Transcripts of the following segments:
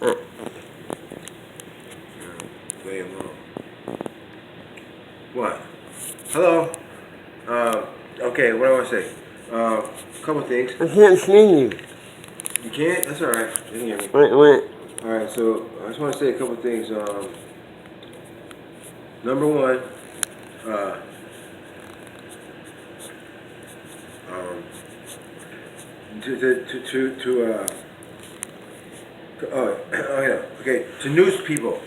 Uh, Way along. What? Hello. Okay. What do I want to say? A couple things. I can't see you. You can't? That's all right. You can hear me. Wait. All right. So I just want to say a couple things. Number one. Uh, um, oh yeah. Okay. To news people.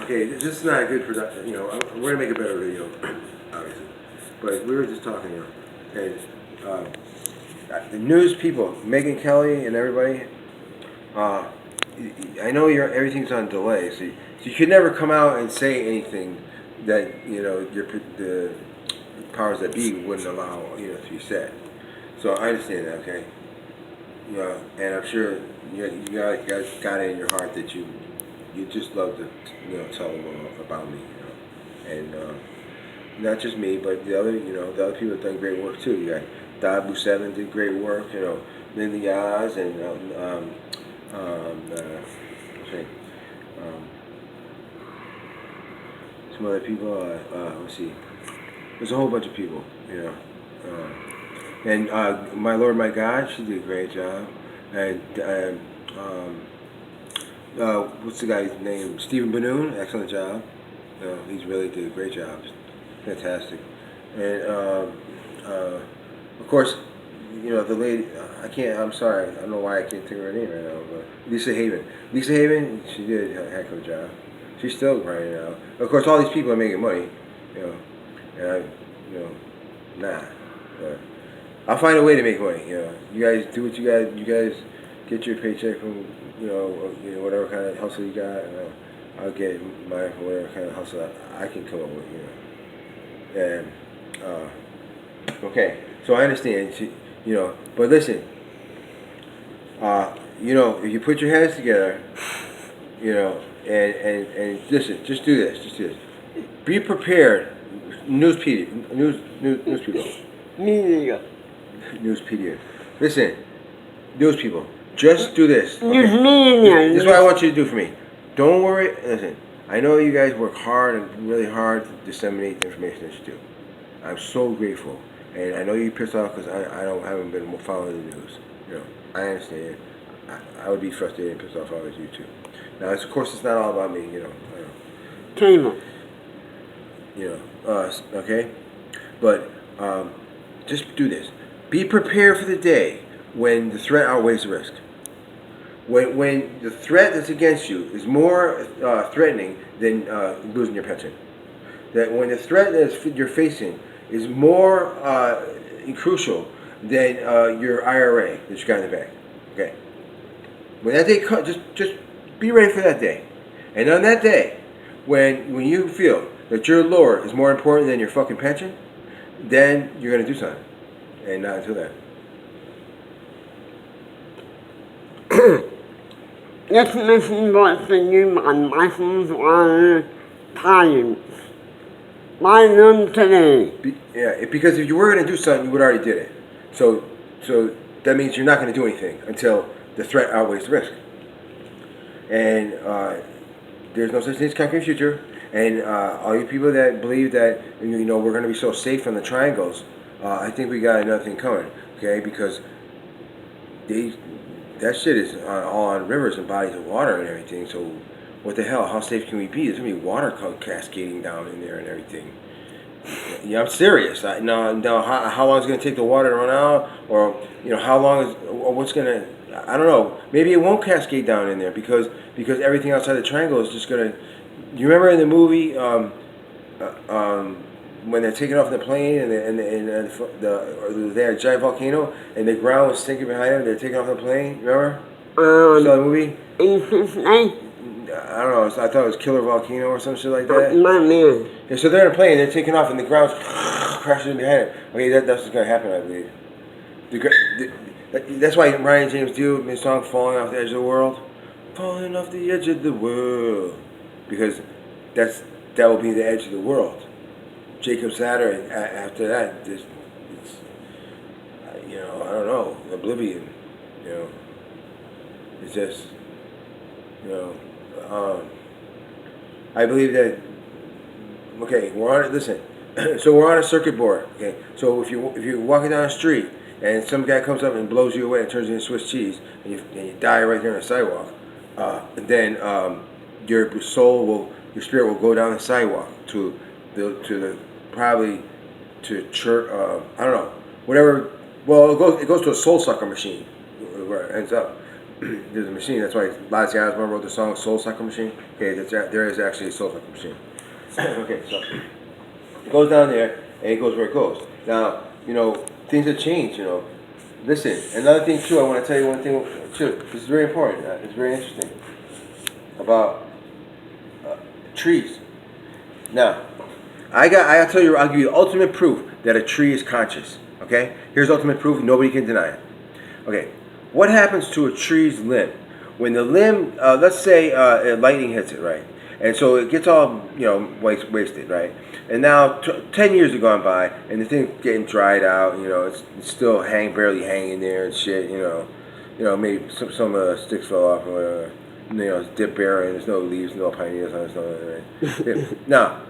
Okay. This is not a good production. We're gonna make a better video, obviously. But we were just talking. Okay. The news people, Megyn Kelly and everybody. Uh, I know everything's on delay, so you could never come out and say anything that the powers that be wouldn't allow to be said. So I understand that, okay. And I'm sure you guys got it in your heart that you just love to tell them about me, and not just me, but the other people have done great work too. You got Dad Busevin did great work, Linda Yaz and okay, um, some other people. Let's see, there's a whole bunch of people, and my Lord, my God, she did a great job, and what's the guy's name? Stephen Banoon, excellent job. He's really did a great job, fantastic, and of course, the lady. I can't. I'm sorry. I don't know why I can't think of her name right now. But Lisa Haven. Lisa Haven. She did a heck of a job. She's still grinding out. Of course, all these people are making money. You know, and nah. But I'll find a way to make money. You guys do what you guys. You guys get your paycheck from whatever kind of hustle you got, and I'll get mine from whatever kind of hustle I can come up with. And okay, so I understand. But listen. If you put your heads together, and listen, just do this, Be prepared, news people, Media. newspedia. Listen, news people, just do this. News Okay? media. This is what I want you to do for me. Don't worry. Listen, I know you guys work hard and really hard to disseminate the information that you do. I'm so grateful, and I know you're pissed off because haven't been following the news. I understand. I would be frustrated and pissed off if I was you too. Now, of course, it's not all about me. Cable. Okay, but just do this. Be prepared for the day when the threat outweighs the risk. When the threat that's against you is more threatening than losing your pension. That when the threat that you're facing is more crucial than your IRA that you got in the bank. Okay. When that day comes, just be ready for that day. And on that day, when you feel that your Lord is more important than your fucking pension, then you're gonna do something. And not until then. Let's listen what's the new on Michael's on time. By them today. Because if you were gonna do something, you would already did it. So that means you're not gonna do anything until the threat outweighs the risk. And there's no such thing as concrete future. And all you people that believe that we're going to be so safe from the triangles, I think we got another thing coming. Okay, because that shit is all on rivers and bodies of water and everything. So what the hell? How safe can we be? There's going to be water cascading down in there and everything. Yeah, I'm serious. Now, how long is it going to take the water to run out? Or how long is what's going to? I don't know. Maybe it won't cascade down in there because everything outside the triangle is just going to. You remember in the movie when they're taking off the plane and they had a giant volcano and the ground was sinking behind them? They're taking off the plane. Remember? You saw the movie? I don't know. I thought it was Killer Volcano or some shit like that. My man. Yeah, so they're in a plane. They're taking off and the ground's crashing behind it. Okay, that's what's going to happen, I believe. That's why Ryan James Dio made a song "Falling Off the Edge of the World." Falling off the edge of the world, because that will be the edge of the world. Jacob Satter, after that, it's I don't know, oblivion. It's just You know, I believe that. Okay, we're on it. Listen, so we're on a circuit board. Okay, so if you're walking down the street and some guy comes up and blows you away and turns you into Swiss cheese and you die right there on the sidewalk, then your soul will, your spirit will go down the sidewalk to the probably to church. I don't know, whatever. Well, it goes to a soul sucker machine where it ends up. There's a machine. That's why Ozzy Osbourne wrote the song "Soul Sucker Machine." Okay, there is actually a soul sucker machine. Okay, so it goes down there and it goes where it goes. Now, you know, things have changed. You know, listen. Another thing too, I want to tell you one thing too. This is very important. It's very interesting about trees. Now, I'll tell you. I'll give you the ultimate proof that a tree is conscious. Okay, here's ultimate proof. Nobody can deny it. Okay. What happens to a tree's limb? When the limb, let's say lightning hits it, right? And so it gets all, you know, wasted, right? And now 10 years have gone by and the thing's getting dried out, you know, it's still barely hanging there and shit, you know, maybe some sticks fell off or whatever. You know, it's dip barren, there's no leaves, no pioneers on it, right? Now,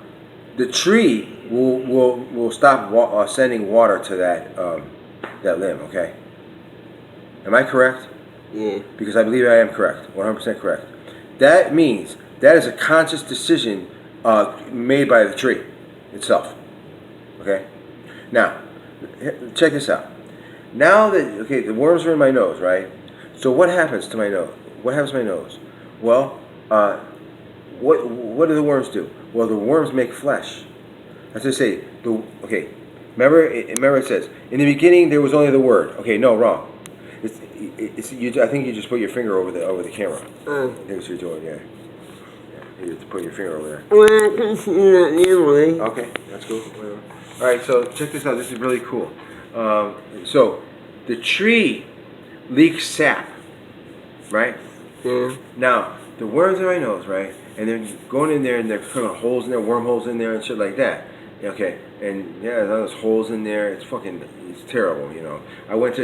the tree will stop sending water to that limb, okay? Am I correct? Yeah. Because I believe I am correct, 100% correct. That means that is a conscious decision made by the tree itself. Okay? Now, check this out. Now that, okay, the worms are in my nose, right? So what happens to my nose? What happens to my nose? Well, what do the worms do? Well, the worms make flesh. As I say, okay, remember it says, in the beginning there was only the Word. Okay, no, wrong. I think you just put your finger over the camera. I think that's what you're doing, yeah. You just put your finger over there. Well, I can see that anyway. Okay, that's cool. Whatever. All right, so check this out. This is really cool. So the tree leaks sap, right? Yeah. Now the worms in my nose, right? And they're going in there and they're putting holes in there, wormholes in there, and shit like that. Okay, and yeah, there's holes in there. It's terrible, you know. I went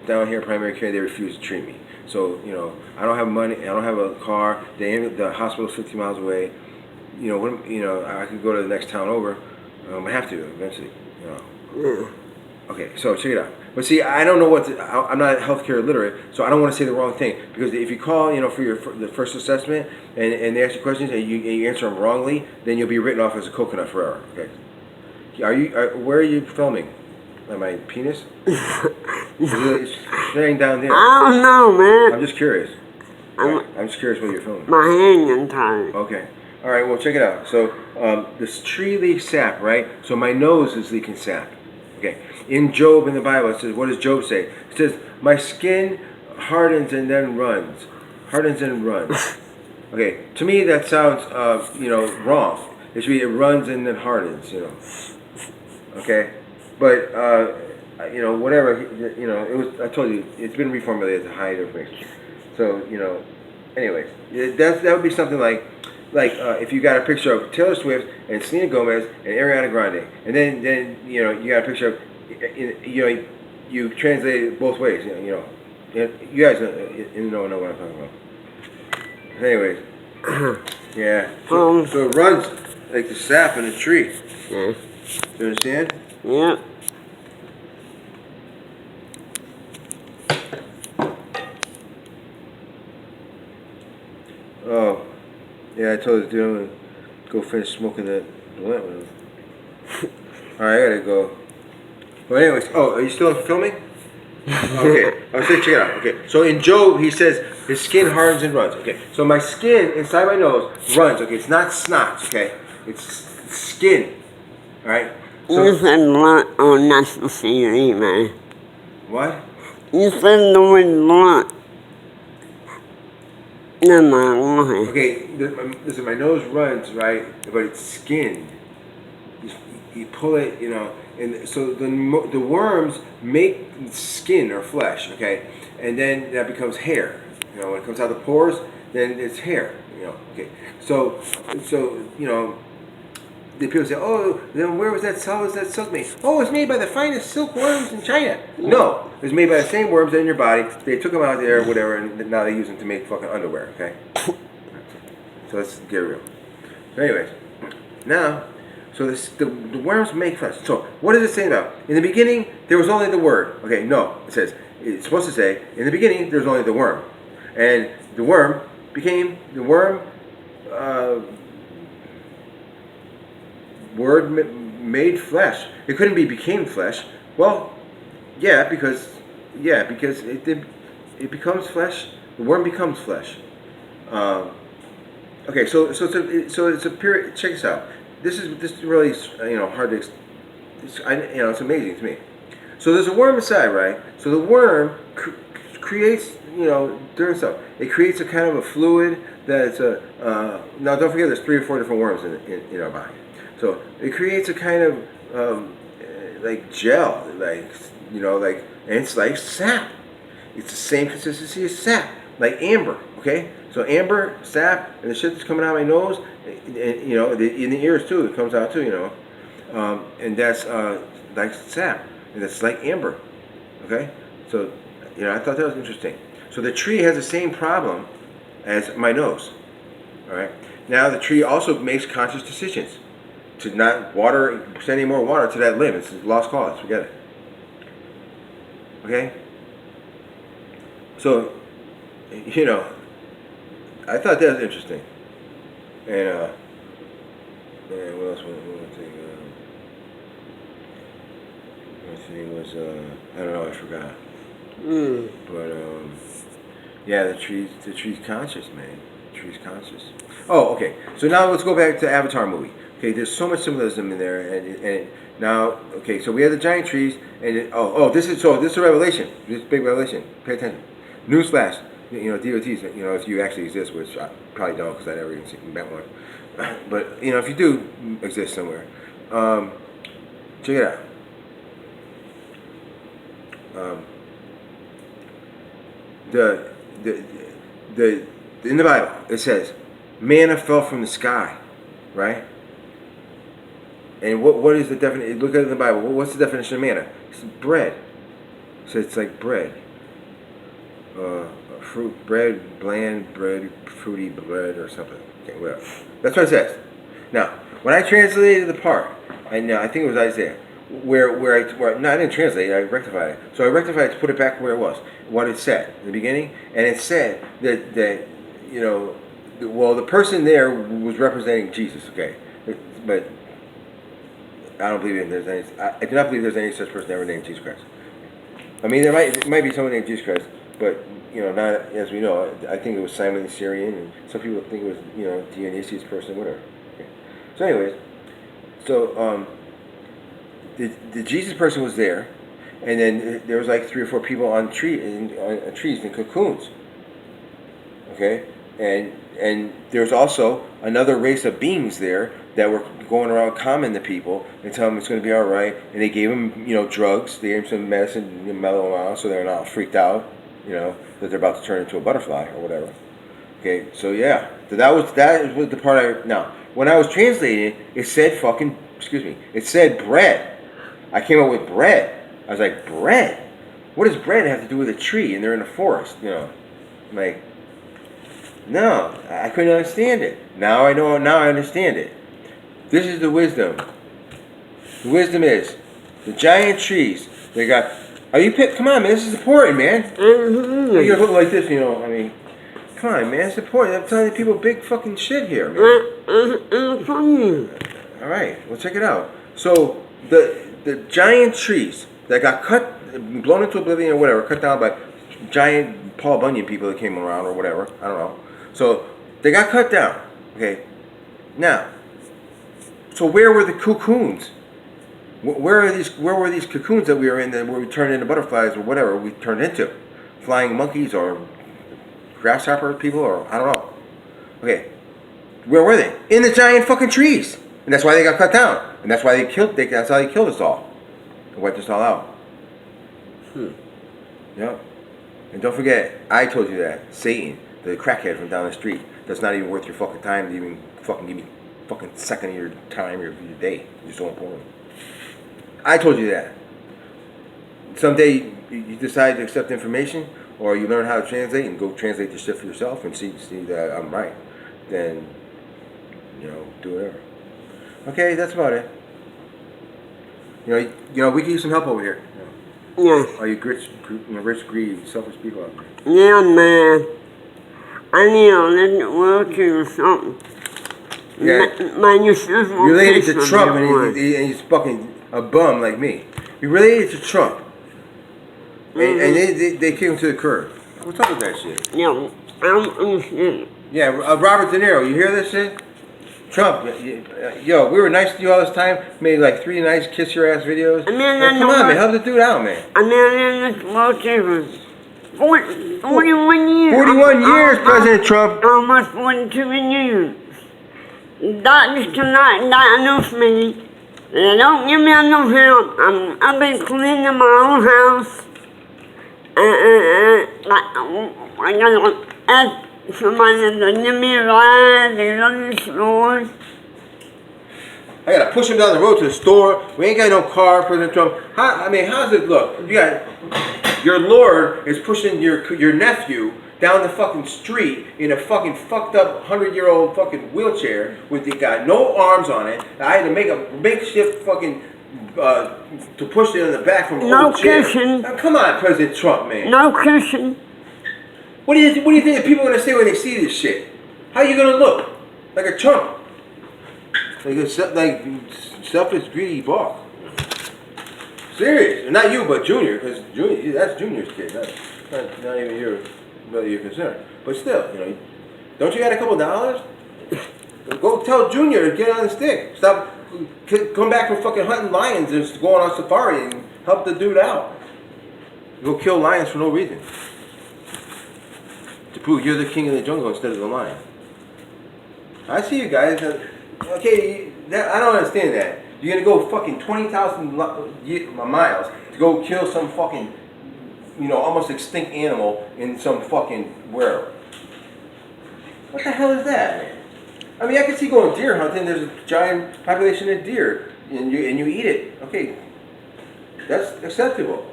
down here primary care. They refused to treat me. So, you know, I don't have money. I don't have a car. The hospital's 50 miles away. You know, I could go to the next town over. I have to eventually. You know. Yeah. Okay, so check it out. But see, I don't know I'm not healthcare literate, so I don't want to say the wrong thing, because if you call, you know, for the first assessment and they ask you questions and you answer them wrongly, then you'll be written off as a coconut forever. Okay. Where are you filming? My penis? It's laying down there. I don't know, man. I'm just curious. I'm just curious what you're filming. My hand is tired. Okay. All right. Well, check it out. So this tree leaks sap, right? So my nose is leaking sap. Okay. In Job in the Bible, it says, what does Job say? It says, my skin hardens and then runs. Hardens and runs. Okay. To me, that sounds, you know, wrong. It should be it runs and then hardens. You know. Okay. But you know, whatever, you know, it was. I told you, it's been reformulated to hide information. So, you know, anyways, that would be something like if you got a picture of Taylor Swift and Selena Gomez and Ariana Grande, and then you know you got a picture of, you know, you translate it both ways. You know, you guys know what I'm talking about. Anyways, yeah. So it runs like the sap in a tree. Yeah. You understand? Yeah. Oh, yeah, I told this dude I'm going to go finish smoking that blunt with him. Alright, I gotta go. But anyways, are you still filming? Okay, I'll say check it out. Okay, so in Job, he says his skin hardens and runs. Okay, so my skin inside my nose runs. Okay, it's not snot. Okay, it's skin. Alright? So, You said blunt on National TV, man. what? You said the word blunt. Never mind. Okay, listen, my nose runs, right? But it's skin. You pull it, you know, and so the worms make skin or flesh, okay? And then that becomes hair. You know, when it comes out of the pores, then it's hair, you know, okay? So you know, the people say, oh, then where was that silk made? Oh, it's made by the finest silkworms in China. No, it was made by the same worms that are in your body. They took them out there, whatever, and now they use them to make fucking underwear. Okay. So let's get real. So anyways, now, so the worms make flesh. So what does it say now? In the beginning, there was only the word. Okay, no, it says, it's supposed to say, in the beginning, there was only the worm. And the worm became, word made flesh. It couldn't be became flesh. Well, yeah, because it becomes flesh. The worm becomes flesh. Okay, so it's a period. Check this out. This is really hard to. It's amazing to me. So there's a worm inside, right? So the worm creates different stuff. It creates a kind of a fluid that's now don't forget there's 3 or 4 different worms in our body. So it creates a kind of like gel, and it's like sap. It's the same consistency as sap, like amber. Okay, so amber, sap, and the shit that's coming out of my nose, and in the ears too. It comes out too, and that's like sap, and it's like amber. Okay, so I thought that was interesting. So the tree has the same problem as my nose. All right. Now the tree also makes conscious decisions to not send any more water to that limb. It's a lost cause. Forget it. Okay. So, I thought that was interesting. And what else? One thing. One thing was I don't know. I forgot. But yeah, the tree's conscious, man. The tree's conscious. Oh, okay. So now let's go back to Avatar movie. Okay, there's so much symbolism in there, and now, okay, so we have the giant trees, and this is a revelation. This is a big revelation. Pay attention. Newsflash. DOTs. If you actually exist, which I probably don't, because I never even met one. But if you do exist somewhere, check it out. In the Bible it says manna fell from the sky, right? And what is the definition? Look at it in the Bible. What's the definition of manna? It's bread. So it's like bread. Fruit, bread, bland bread, fruity bread, or something. Okay, whatever. That's what it says. Now, when I translated the part, I think it was Isaiah, I didn't translate it, I rectified it. So I rectified it to put it back where it was, what it said in the beginning, and it said that the person there was representing Jesus, okay, but I don't believe I do not believe there's any such person ever named Jesus Christ. I mean, there might be someone named Jesus Christ, but not as we know. I think it was Simon the Syrian, and some people think it was Dionysius person, whatever. Okay. So, anyways, the Jesus person was there, and then there was like 3 or 4 people on trees in cocoons. Okay, and there was also another race of beings there that were going around calming the people and telling them it's going to be all right, and they gave them drugs, they gave them some medicine to mellow them out so they're not freaked out, that they're about to turn into a butterfly or whatever. Okay, so yeah, so that was the part now when I was translating it said it said bread. I came up with bread. I was like, bread? What does bread have to do with a tree? And they're in the forest, Like, no, I couldn't understand it. Now I know. Now I understand it. This is the wisdom. The wisdom is the giant trees. They got. Are you? Come on, man. This is important, man. You gotta look like this, I mean, come on, man. It's important. I'm telling people big fucking shit here, man. All right. Well, check it out. So the giant trees that got blown into oblivion or whatever, cut down by giant Paul Bunyan people that came around or whatever. I don't know. So they got cut down. Okay. Now, so where were the cocoons? Where were these cocoons that we were in, where we turned into butterflies or whatever we turned into? Flying monkeys or grasshopper people or I don't know. Okay. Where were they? In the giant fucking trees. And that's why they got cut down. And that's why that's how they killed us all. They wiped us all out. Yep. And don't forget, I told you that. Satan, the crackhead from down the street, that's not even worth your fucking time to even fucking give me fucking second of your time, your day. You're so important. I told you that. Someday you decide to accept information, or you learn how to translate and go translate the shit for yourself and see that I'm right. Then, do whatever. Okay, that's about it. We can use some help over here. Yeah. Are you rich, greedy, selfish people out there? Yeah, man. I need a little wheelchair or something. Yeah. Man, you're supposed You're related to Trump, and he's fucking a bum like me. You're related to Trump. And they kick him to the curb. What's up with that shit? Yeah, I'm understanding. Yeah, Robert De Niro, you hear this shit? Trump, yo, we were nice to you all this time. Made like 3 nice kiss your ass videos. I mean, come on, man, help the dude out, man. I mean, in this wheelchair for 41 years. 41 years, President Trump. Almost 42 years. Doctors cannot diagnose me. They don't give me enough help. I've been cleaning my own house. I gotta ask somebody to give me a ride. They go to the store. I gotta push him down the road to the store. We ain't got no car, President Trump. How's it look? You got your lord is pushing your nephew down the fucking street in a fucking fucked up 100-year-old fucking wheelchair with the got no arms on it. I had to make a makeshift fucking to push it in the back from no chair. cushion. Now, come on, President Trump, man. No cushion. What do you think the people are gonna say when they see this shit? How you gonna look? Like a Trump? Like a selfish, greedy ball. Serious, and not you, but Junior, because that's Junior's kid. That's not even your concern. But still, don't you got a couple $? Go tell Junior to get on the stick. Stop. Come back from fucking hunting lions and just going on safari and help the dude out. Go kill lions for no reason. To prove you're the king of the jungle instead of the lion. I see you guys. Okay, I don't understand that. You're gonna go fucking 20,000 miles to go kill some fucking, almost extinct animal in some fucking wherever. What the hell is that, man? I mean, I can see going deer hunting. There's a giant population of deer, and you eat it. Okay, that's acceptable.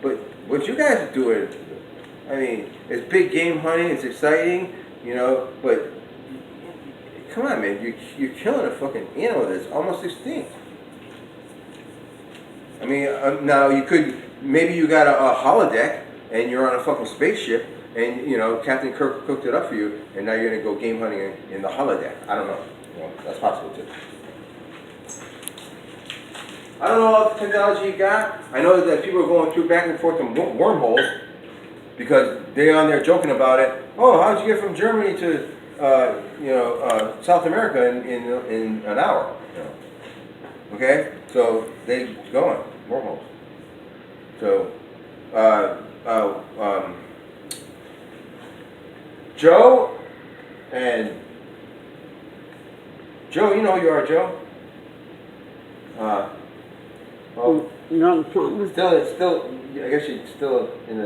But what you guys are doing, I mean, it's big game hunting. It's exciting, But come on, man, you're killing a fucking animal that's almost extinct. I mean, now maybe you got a holodeck and you're on a fucking spaceship. And, Captain Kirk cooked it up for you, and now you're going to go game hunting in the holodeck. I don't know. That's possible, too. I don't know all the technology you got. I know that people are going through back and forth in wormholes because they're on there joking about it. Oh, how'd you get from Germany to, South America in an hour? Okay? So they going, wormholes. So, Joe, you know who you are, Joe. Still, I guess you're still in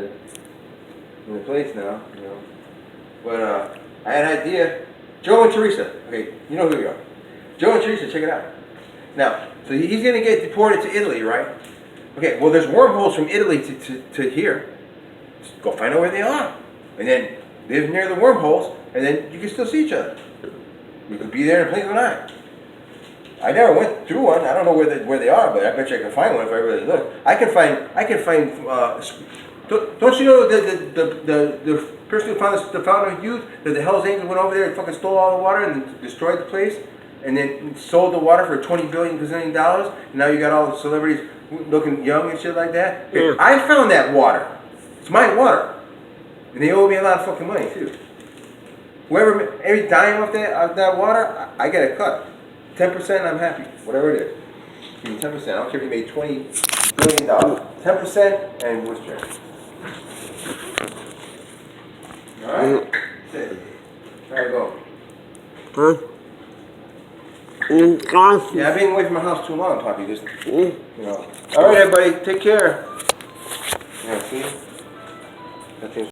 the place now, But I had an idea. Joe and Teresa. Okay, you know who you are. Joe and Teresa, check it out. Now, so he's gonna get deported to Italy, right? Okay, well, there's wormholes from Italy to here. Just go find out where they are, and then live near the wormholes, and then you can still see each other. You could be there in a blink of an eye. I never went through one. I don't know where they are, but I bet you I can find one if I really look. I can find. Don't you know the person who found the Fountain of Youth? That the Hell's Angels went over there and fucking stole all the water and destroyed the place, and then sold the water for $20 billion and now you got all the celebrities looking young and shit like that. Yeah. I found that water. It's my water. And they owe me a lot of fucking money too. Every dime of that water, I get a cut. 10%, I'm happy. Whatever it is. Give me 10%. I don't care if you made $20 billion. 10% and Worcester. Alright? That's it. Alright, go. Huh? Yeah, I've been away from my house too long, Poppy. Just, Alright, everybody. Take care. Yeah, see? That thing's